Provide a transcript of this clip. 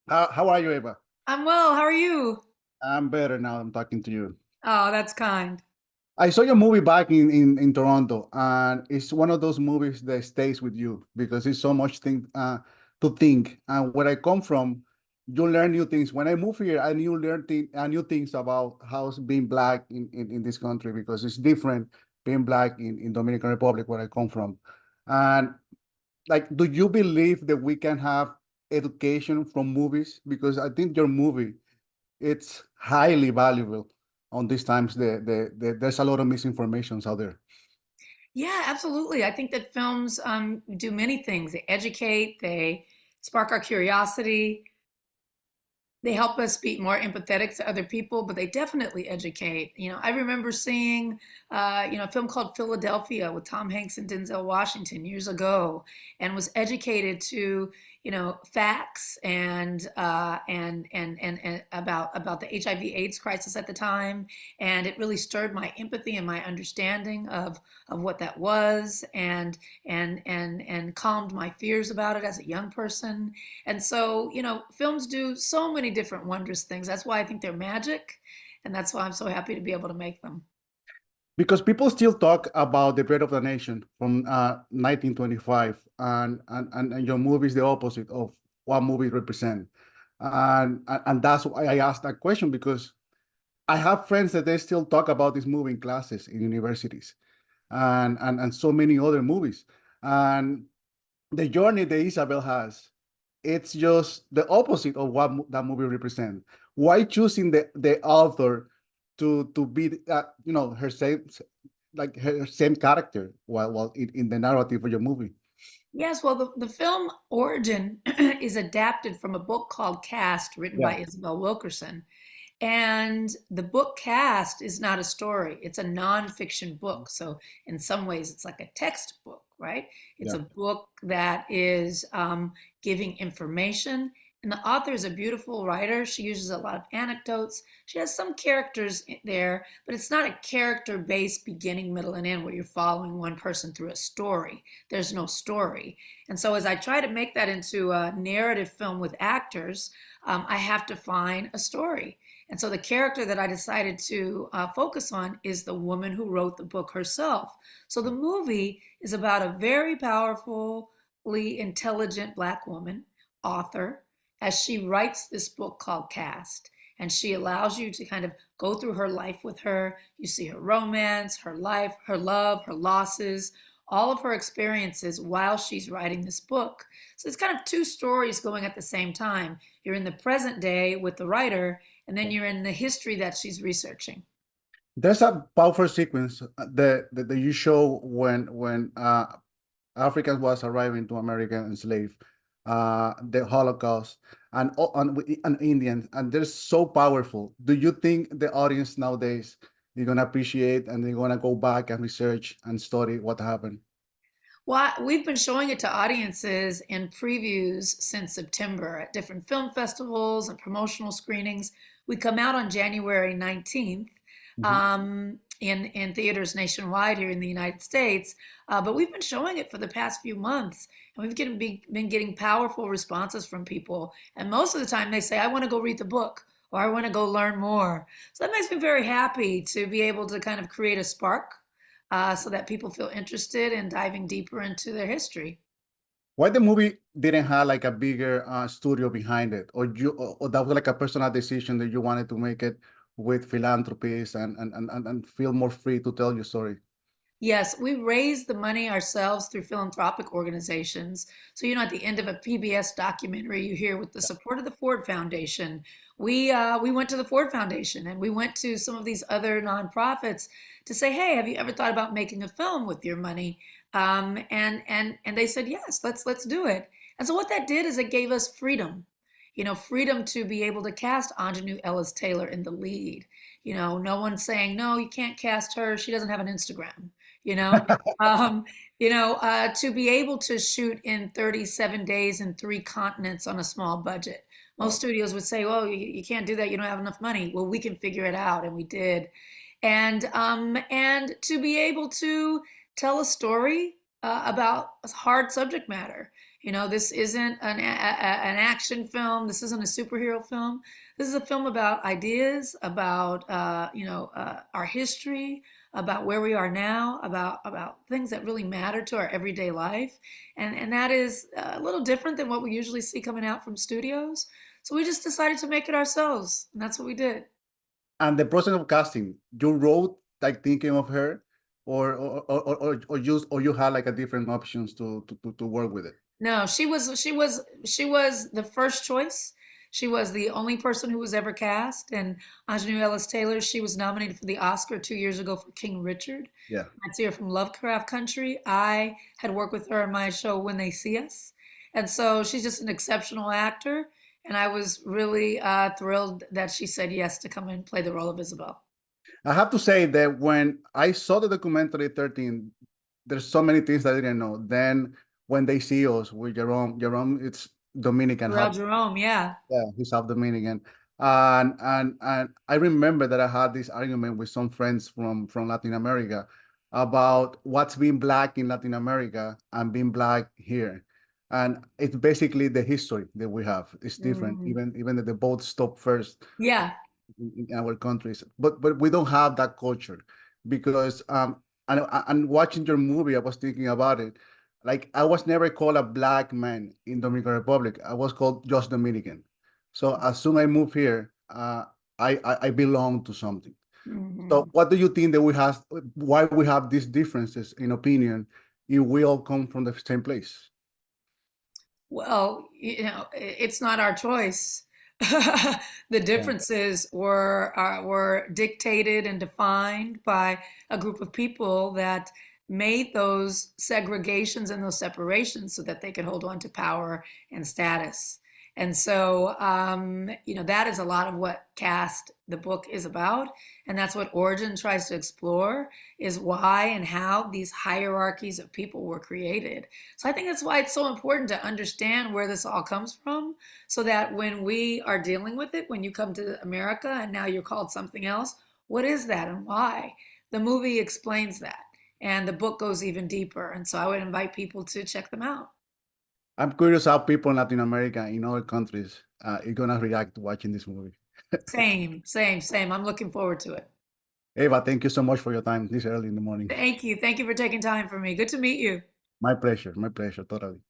How are you, Eva? I'm well. How are you? I'm better now. I'm talking to you. Oh, that's kind. I saw your movie back in Toronto, and it's one of those movies that stays with you because it's so much to think. And where I come from, you learn new things. When I moved here, I knew things about how being black in this country because it's different being black in Dominican Republic, where I come from. And like, do you believe that we can have education from movies? Because I think your movie it's highly valuable on these times. There's a lot of misinformations out there. Yeah, absolutely. I think that films do many things. They educate, they spark our curiosity, they help us be more empathetic to other people, but they definitely educate. I remember seeing, a film called Philadelphia with Tom Hanks and Denzel Washington years ago, and was educated to, facts and about the HIV/AIDS crisis at the time, and it really stirred my empathy and my understanding of what that was, and calmed my fears about it as a young person. And so, films do so many different wondrous things. That's why I think they're magic. And that's why I'm so happy to be able to make them. Because people still talk about the Bread of the Nation from 1925, and your movie is the opposite of what movie represent. And that's why I asked that question, because I have friends that they still talk about this movie in classes in universities, and so many other movies. And the journey that Isabel has, it's just the opposite of what that movie represents. Why choosing the author to be her same, like her same character while in the narrative of your movie? Yes, well, the film Origin is adapted from a book called Caste, written Yeah, by Isabel Wilkerson. And the book Cast is not a story, it's a nonfiction book. So, in some ways, it's like a textbook, right? It's yeah. a book that is giving information. And the author is a beautiful writer. She uses a lot of anecdotes. She has some characters there, but it's not a character based beginning, middle, and end where you're following one person through a story. There's no story. And so, as I try to make that into a narrative film with actors, I have to find a story. And so the character that I decided to focus on is the woman who wrote the book herself. So the movie is about a very powerfully intelligent Black woman, author, as she writes this book called Caste. And she allows you to kind of go through her life with her. You see her romance, her life, her love, her losses, all of her experiences while she's writing this book. So it's kind of two stories going at the same time. You're in the present day with the writer, and then you're in the history that she's researching. There's a powerful sequence that you show when Africans was arriving to America enslaved, the Holocaust, and Indians, and they're so powerful. Do you think the audience nowadays they're gonna appreciate and they're gonna go back and research and study what happened? Well, we've been showing it to audiences in previews since September at different film festivals and promotional screenings. We come out on January 19th Mhm. in theaters nationwide here in the United States. But we've been showing it for the past few months, and been getting powerful responses from people. And most of the time they say, I want to go read the book, or I want to go learn more. So that makes me very happy to be able to kind of create a spark so that people feel interested in diving deeper into their history. Why the movie didn't have like a bigger studio behind it, or that was like a personal decision that you wanted to make it with philanthropies and feel more free to tell your story? Yes, we raise the money ourselves through philanthropic organizations. So, at the end of a PBS documentary, you hear with the support of the Ford Foundation, we went to the Ford Foundation and we went to some of these other nonprofits to say, hey, have you ever thought about making a film with your money? And they said, yes, let's do it. And so what that did is it gave us freedom. Freedom to be able to cast Anjanou Ellis Taylor in the lead. No one's saying, no, you can't cast her. She doesn't have an Instagram you know um, to be able to shoot in 37 days in three continents on a small budget. Most Wow. studios would say, well, you can't do that, you don't have enough money. Well, we can figure it out, and we did. And to be able to tell a story about a hard subject matter. You know, this isn't an action film. This isn't a superhero film. This is a film about ideas, about our history, about where we are now, about things that really matter to our everyday life, and that is a little different than what we usually see coming out from studios. So we just decided to make it ourselves, and that's what we did. And the process of casting, you wrote like thinking of her, or you had like a different options to work with it. No, she was the first choice. She was the only person who was ever cast. And Aunjanue Ellis Taylor, she was nominated for the Oscar 2 years ago for King Richard. Yeah. I'd see her from Lovecraft Country. I had worked with her in my show When They See Us. And so she's just an exceptional actor. And I was really thrilled that she said yes to come and play the role of Isabel. I have to say that when I saw the documentary 13, there's so many things that I didn't know. Then when they see us with Jerome, it's Dominican. Pharrell Jerome, yeah. Yeah, he's half Dominican. And I remember that I had this argument with some friends from Latin America about what's being black in Latin America and being black here. And it's basically the history that we have. It's different, even that the boat stopped first Yeah. in our countries, but we don't have that culture because and watching your movie, I was thinking about it. Like I was never called a black man in Dominican Republic. I was called just Dominican. So as soon as I moved here, I belong to something. So Mhm. what do you think that we have? Why we have these differences in opinion if we all come from the same place? Well, it's not our choice. The Yeah. differences were dictated and defined by a group of people that made those segregations and those separations so that they could hold on to power and status. And so, that is a lot of what Caste, the book, is about. And that's what Origin tries to explore, is why and how these hierarchies of people were created. So I think that's why it's so important to understand where this all comes from, so that when we are dealing with it, when you come to America and now you're called something else, what is that and why? The movie explains that. And the book goes even deeper. And so I would invite people to check them out. I'm curious how people in Latin America, in other countries, are gonna react to watching this movie. Same, same, same. I'm looking forward to it. Ava, thank you so much for your time this early in the morning. Thank you. Thank you for taking time for me. Good to meet you. My pleasure, totally.